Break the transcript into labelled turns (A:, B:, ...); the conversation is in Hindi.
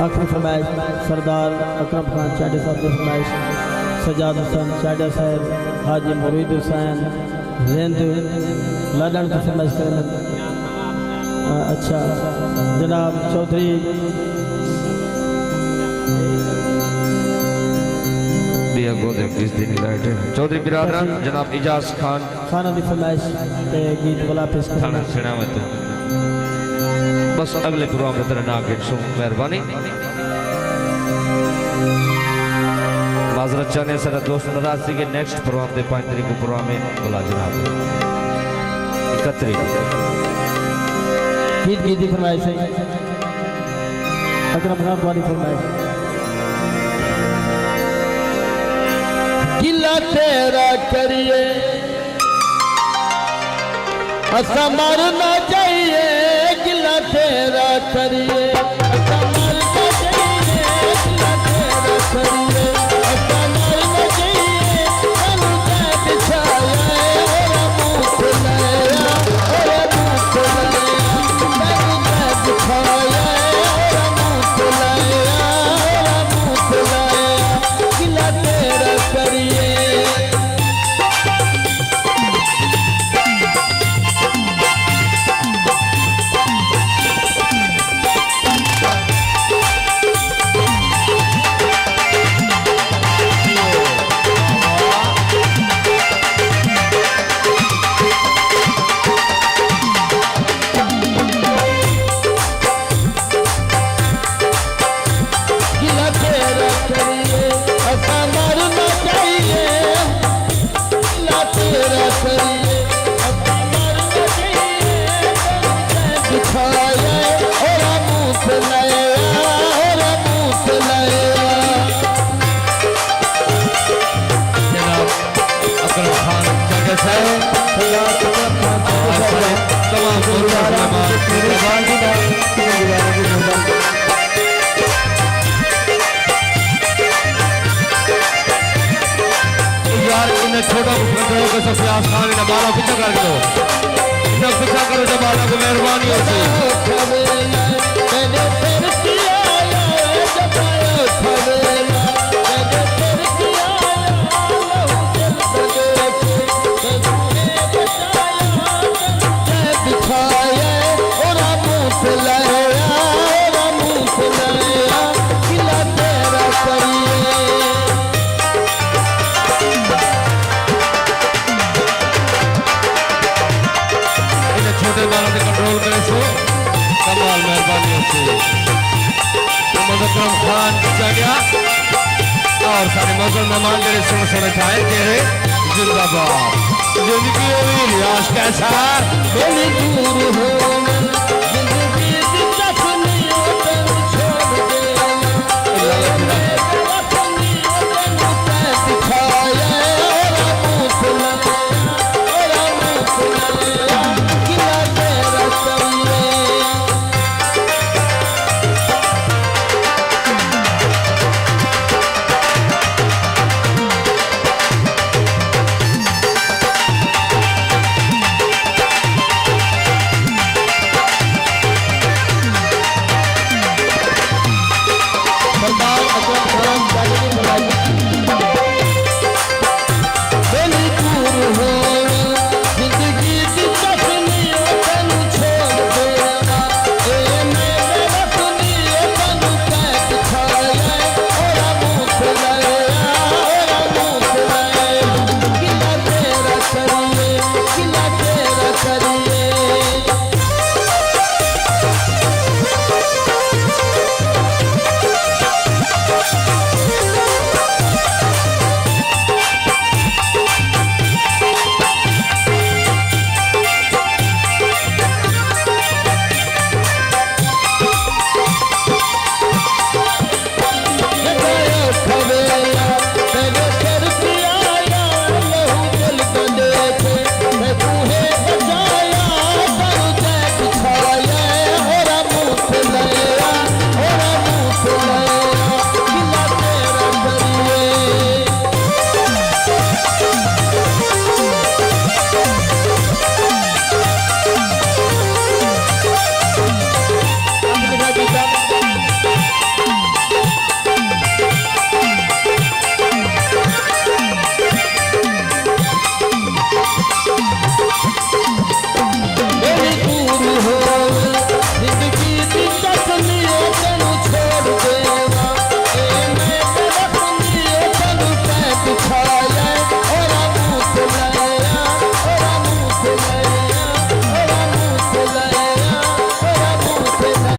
A: आखिरी फरमाइश सरदार अकरम खान चाडा साहब की फरमाइश सजाद हुसैन चाडा साहब हाजी मुरीद हुसैन रिंद लाडन की फरमाइश करें। अच्छा जनाब चौधरी
B: चौधरी बिरादरान जनाब इजाज खान
A: खाना की फरमाइश गीत वाला पेश करना।
B: बस अगले प्रोग्राम में तेरा नाम गिनशो मेहरबानी माजरत चाहने सर दोस्त नाराज के नेक्स्ट प्रोग्राम दे 5 तारीख को प्रोग्राम में बोला जनाब 31
A: गीत की फरमाइश है अकरम खान वाली फरमाइश गिला तेरा करिए असा मरना चाहिए गिला तेरा करिए असा मरना चाहिए गिला तेरा करिए असा मरना चाहिए मनु का बिछाया और मुख लाया मनु का बिछाया और मुख लाया गिला तेरा करिए।
B: छोटा सफियाज खान ने बाला पीछा कर दो जब पीछा करो जब बाला को मेहरबानी होती कंट्रोल करे सो कमाल मेहरबानी होती अकरम खान पीछा गया और सारे मौजूद मेहमान जड़े सुन सुन खाए तेरे जिंदाबाद जिंदगी रियाज कैसा